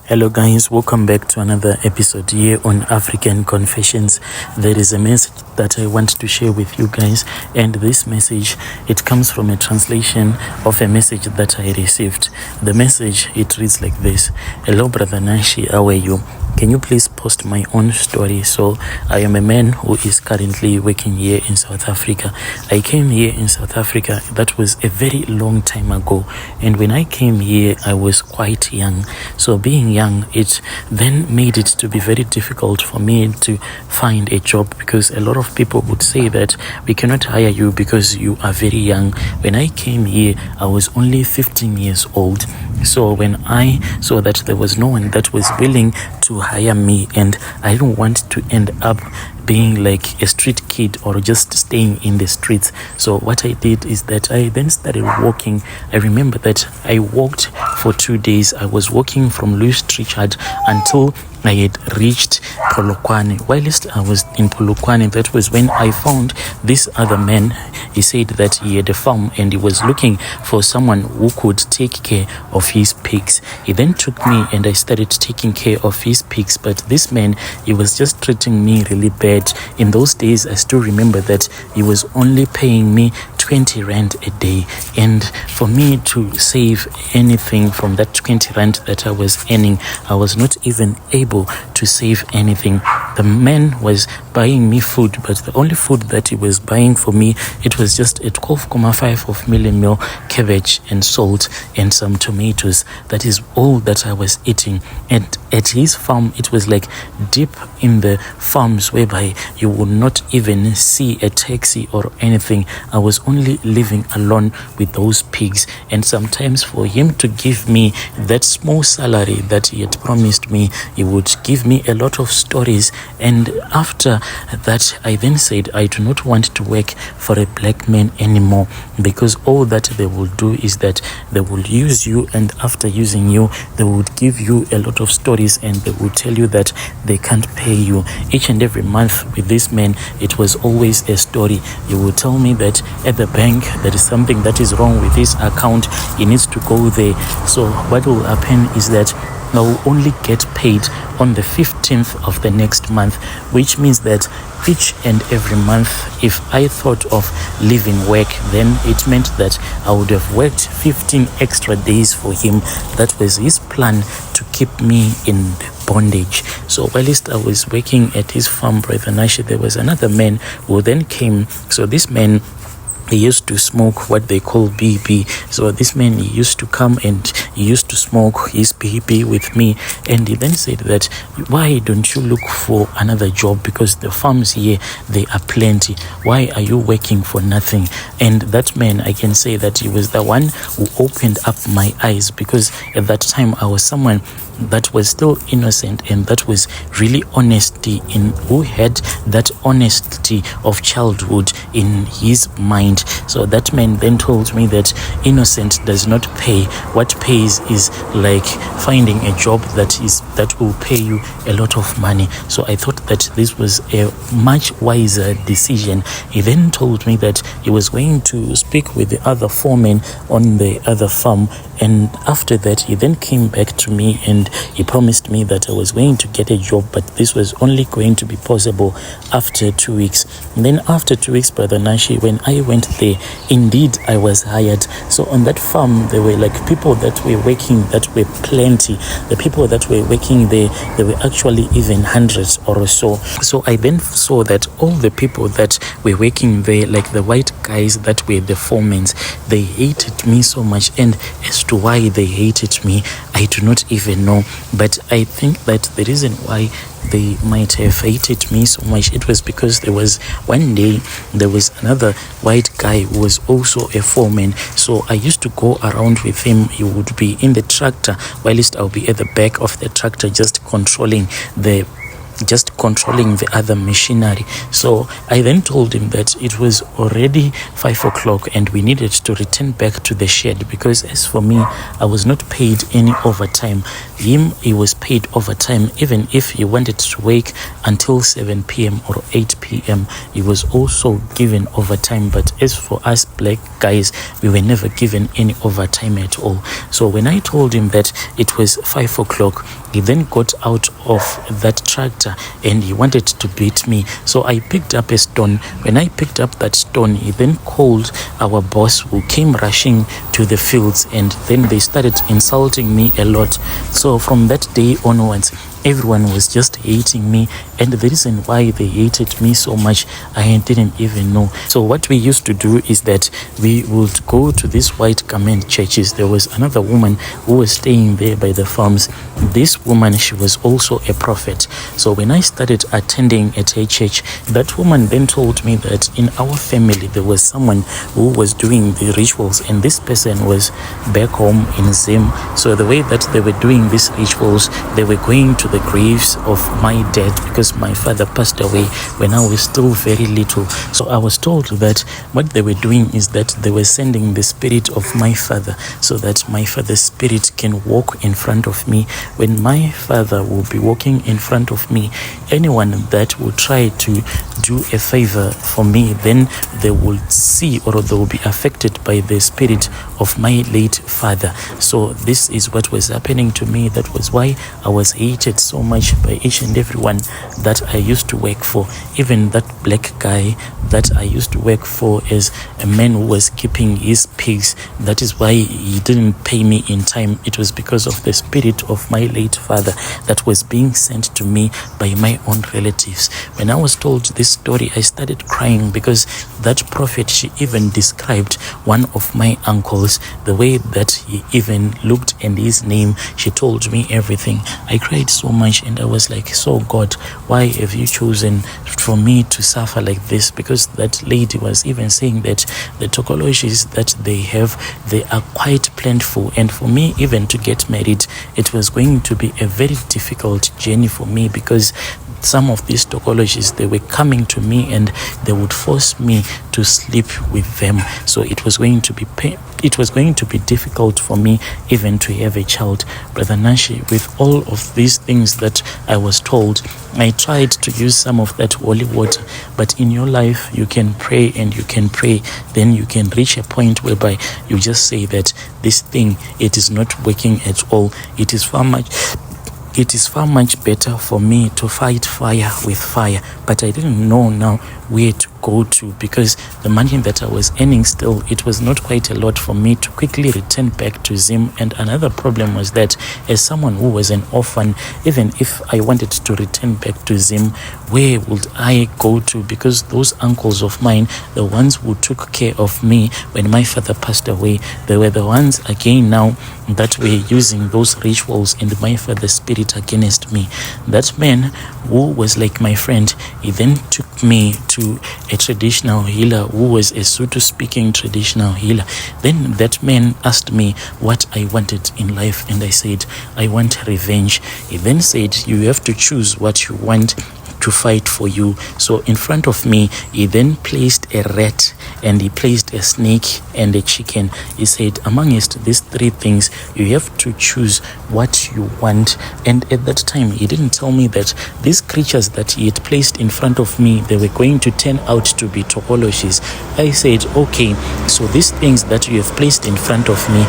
Hello guys, welcome back to another episode here on African Confessions. There is a message that I want to share with you guys, and this message, it comes from a translation of a message that I received. The message, it reads like this. Hello brother Nashi, how are you? Can you please post my own story? So I am a man who is currently working here in South Africa. I came here in South Africa, that was a very long time ago, and when I came here I was quite young. So being young, it then made it to be very difficult for me to find a job, because a lot of people would say that we cannot hire you because you are very young. When I came here, I was only 15 years old. So when I saw that there was no one that was willing to hire me, and I don't want to end up being like a street kid or just staying in the streets. So what I did is that I then started walking. I remember that I walked for 2 days. I was walking from Louis Trichardt until I had reached Polokwane. Whilst I was in Polokwane, that was when I found this other man. He said that he had a farm and he was looking for someone who could take care of his pigs. He then took me and I started taking care of his pigs. But this man, he was just treating me really bad. In those days, I still remember that he was only paying me 20 rand a day, and for me to save anything from that 20 rand that I was earning, I was not even able to save anything. The man was buying me food, but the only food that he was buying for me, it was just a 12.5 of million meal, cabbage and salt and some tomatoes. That is all that I was eating. And at his farm, it was like deep in the farms whereby you would not even see a taxi or anything. I was only living alone with those pigs, and sometimes for him to give me that small salary that he had promised me, he would give me a lot of stories. And after that, I then said I do not want to work for a black man anymore, because all that they will do is that they will use you, and after using you, they would give you a lot of stories and they will tell you that they can't pay you. Each and every month with this man, it was always a story. He would tell me that at the bank there is something that is wrong with his account, he needs to go there. So what will happen is that I will only get paid on the 15th of the next month, which means that each and every month, if I thought of leaving work, then it meant that I would have worked 15 extra days for him. That was his plan, to keep me in bondage. So whilst I was working at his farm, Brother Nashi, there was another man who then came. So this man, he used to smoke what they call BB. So this man, he used to come and he used to smoke his BB with me, and he then said that, why don't you look for another job, because the farms here, they are plenty. Why are you working for nothing? And that man, I can say that he was the one who opened up my eyes, because at that time I was someone that was still innocent and that was really honesty in, who had that honesty of childhood in his mind. So that man then told me that innocent does not pay. What pays is like finding a job that will pay you a lot of money. So I thought that this was a much wiser decision. He then told me that he was going to speak with the other foreman on the other farm, and after that he then came back to me and he promised me that I was going to get a job, but this was only going to be possible after 2 weeks. And then after 2 weeks, Brother Nashi, when I went there, indeed I was hired. So on that farm, there were like people that were working that were plenty. The people that were working there, there were actually even hundreds or so. So I then saw that all the people that were working there, like the white guys that were the foremen, they hated me so much. And as to why they hated me, I do not even know. But I think that the reason why they might have hated me so much, it was because there was one day there was another white guy who was also a foreman. So I used to go around with him. He would be in the tractor whilst I'll be at the back of the tractor just controlling the just controlling the other machinery. So I then told him that it was already 5 o'clock and we needed to return back to the shed, because as for me, I was not paid any overtime. He was paid overtime. Even if he wanted to work until 7 p.m. or 8 p.m., he was also given overtime. But as for us black guys, we were never given any overtime at all. So when I told him that it was 5 o'clock, he then got out of that tractor and he wanted to beat me. So I picked up a stone. When I picked up that stone, he then called our boss, who came rushing to the fields, and then they started insulting me a lot. So from that day onwards, everyone was just hating me, and the reason why they hated me so much, I didn't even know. So what we used to do is that we would go to these white garment churches. There was another woman who was staying there by the farms. This woman, she was also a prophet. So when I started attending at her church, that woman then told me that in our family there was someone who was doing the rituals, and this person was back home in Zim. So the way that they were doing these rituals, they were going to the graves of my dad, because my father passed away when I was still very little. So I was told that what they were doing is that they were sending the spirit of my father, so that my father's spirit can walk in front of me. When my father will be walking in front of me, anyone that will try to do a favor for me, then they will see, or they will be affected by the spirit of my late father. So this is what was happening to me. That was why I was hated so much by each and everyone that I used to work for. Even that black guy that I used to work for as a man who was keeping his pigs, that is why he didn't pay me in time. It was because of the spirit of my late father that was being sent to me by my own relatives. When I was told this story, I started crying, because that prophet, she even described one of my uncles, the way that he even looked, and his name. She told me everything. I cried so much, and I was like, so God, why have you chosen for me to suffer like this? Because that lady was even saying that the topologies that they have, they are quite plentiful, and for me even to get married, it was going to be a very difficult journey for me, because some of these topologies, they were coming to me and they would force me to sleep with them. So it was going to be difficult for me even to have a child. Brother Nashi, with all of these things that I was told, I tried to use some of that holy water. But in your life, you can pray and you can pray, then you can reach a point whereby you just say that this thing, it is not working at all. It is far much better for me to fight fire with fire. But I didn't know now where to go to, because the money that I was earning still, it was not quite a lot for me to quickly return back to Zim. And another problem was that as someone who was an orphan, even if I wanted to return back to Zim, where would I go to? Because those uncles of mine, the ones who took care of me when my father passed away, they were the ones again now that were using those rituals and my father's spirit against me. That man who was like my friend, he then took me to a traditional healer who was a Sotho speaking traditional healer. Then that man asked me what I wanted in life, and I said, I want revenge. He then said, you have to choose what you want to fight for you. So in front of me, he then placed a rat, and he placed a snake and a chicken. He said, amongst these three things, you have to choose what you want. And at that time, he didn't tell me that these creatures that he had placed in front of me, they were going to turn out to be topologies. I said, okay, so these things that you have placed in front of me,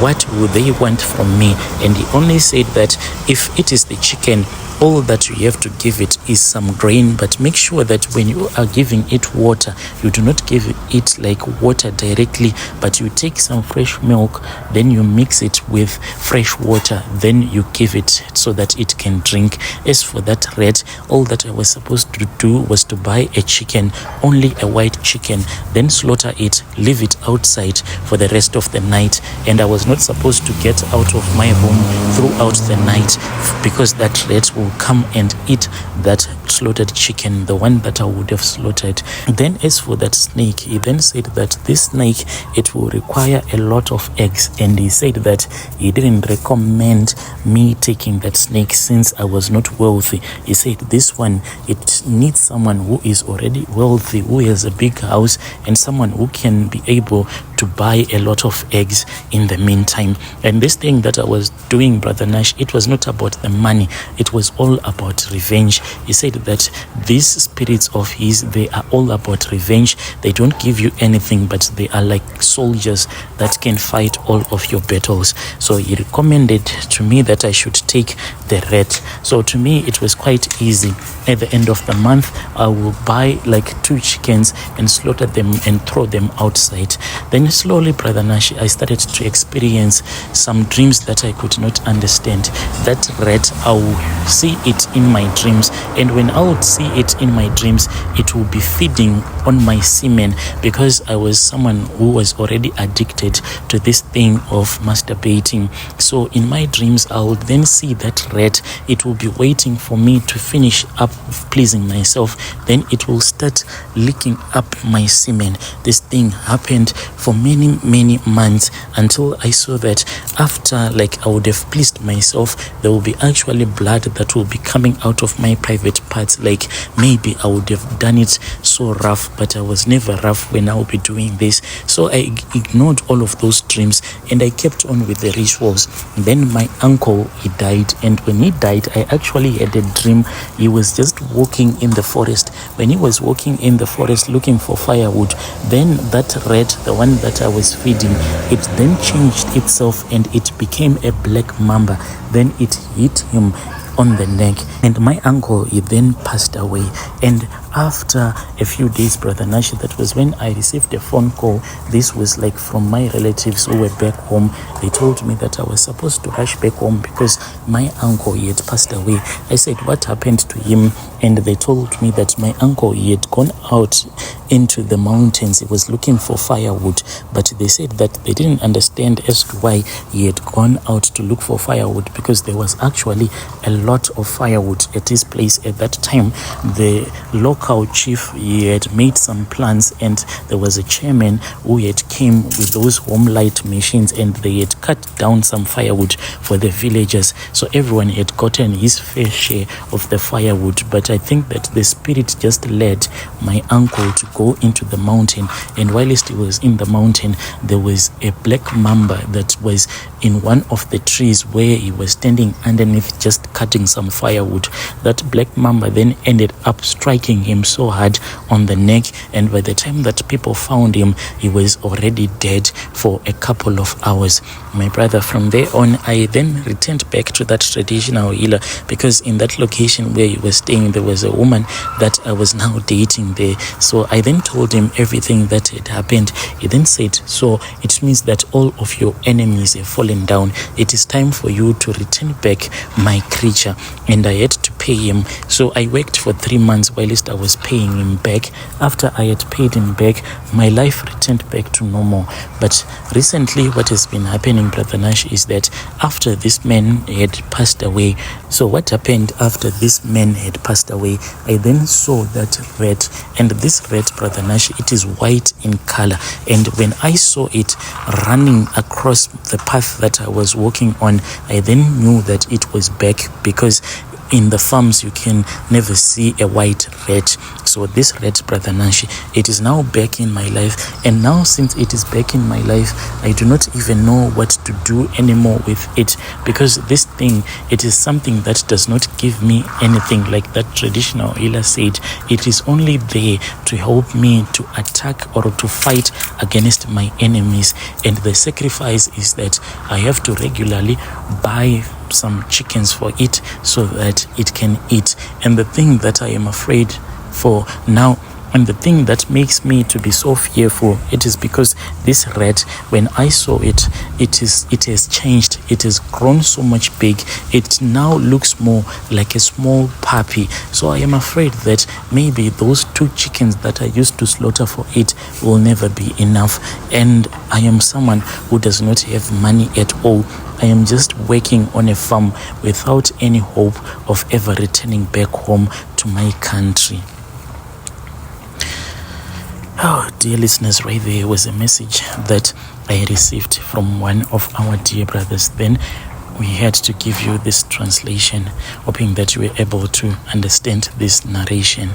what would they want from me? And he only said that if it is the chicken, all that you have to give it is some grain, but make sure that when you are giving it water, you do not give it like water directly, but you take some fresh milk, then you mix it with fresh water, then you give it so that it can drink. As for that rat, all that I was supposed to do was to buy a chicken, only a white chicken, then slaughter it, leave it outside for the rest of the night. And I was not supposed to get out of my room throughout the night, because that rat will come and eat that slaughtered chicken, the one that I would have slaughtered. Then as for for that snake, he then said that this snake, it will require a lot of eggs, and he said that he didn't recommend me taking that snake since I was not wealthy. He said this one, it needs someone who is already wealthy, who has a big house, and someone who can be able to buy a lot of eggs in the meantime. And this thing that I was doing, Brother Nash, it was not about the money, it was all about revenge. He said that these spirits of his, they are all about revenge. They don't give you anything, but they are like soldiers that can fight all of your battles. So he recommended to me that I should take the red. So to me it was quite easy. At the end of the month, I will buy like 2 chickens and slaughter them and throw them outside. Then slowly, Brother Nash, I started to experience some dreams that I could not understand. That rat, I will see it in my dreams, and when I would see it in my dreams, it will be feeding on my semen, because I was someone who was already addicted to this thing of masturbating. So in my dreams, I would then see that rat. It will be waiting for me to finish up pleasing myself, then it will start licking up my semen. This thing happened for many months, until I saw that after like I would have pleased myself, there will be actually blood that will be coming out of my private parts. Like maybe I would have done it so rough, but I was never rough when I would be doing this. So I ignored all of those dreams and I kept on with the rituals. Then my uncle, he died, and when he died, I actually had a dream. He was just walking in the forest. When he was walking in the forest looking for firewood, then that rat, the one that I was feeding, it then changed itself and it became a black mamba. Then it hit him on the neck, and my uncle, he then passed away. And after a few days, Brother Nash, that was when I received a phone call. This was like from my relatives who were back home. They told me that I was supposed to rush back home because my uncle, he had passed away. I said, what happened to him? And they told me that my uncle, he had gone out into the mountains. He was looking for firewood, but they said that they didn't understand as to why he had gone out to look for firewood, because there was actually a lot of firewood at his place at that time. The local chief, he had made some plans, and there was a chairman who had came with those home light machines, and they had cut down some firewood for the villagers. So everyone had gotten his fair share of the firewood, but I think that the spirit just led my uncle to go into the mountain, and whilst he was in the mountain, there was a black mamba that was in one of the trees where he was standing underneath just cutting some firewood. That black mamba then ended up striking him so hard on the neck, and by the time that people found him, he was already dead for a couple of hours. My brother, from there on, I then returned back to that traditional healer, because in that location where he was staying, there was a woman that I was now dating there. So I then told him everything that had happened. He then said, so it means that all of your enemies have fallen down. It is time for you to return back my creature. And I had to pay him. So I worked for 3 months whilst I was paying him back. After I had paid him back, my life returned back to normal. But recently, what has been happening, Brother Nash, is that after this man had passed away, so what happened after this man had passed away, I then saw that rat, and this rat, Brother Nash, it is white in color. And when I saw it running across the path that I was walking on, I then knew that it was back, because in the farms you can never see a white rat. So this rat, Brother Nashi, it is now back in my life, and now since it is back in my life, I do not even know what to do anymore with it, because this thing, it is something that does not give me anything. Like that traditional healer said, it is only there to help me to attack or to fight against my enemies, and the sacrifice is that I have to regularly buy some chickens for it so that it can eat. And the thing that I am afraid for now, and the thing that makes me to be so fearful, it is because this rat, when I saw it, it has changed. It has grown so much big. It now looks more like a small puppy. So I am afraid that maybe those 2 chickens that I used to slaughter for it will never be enough. And I am someone who does not have money at all. I am just working on a farm without any hope of ever returning back home to my country. Oh, dear listeners, right there was a message that I received from one of our dear brothers. Then we had to give you this translation, hoping that you were able to understand this narration.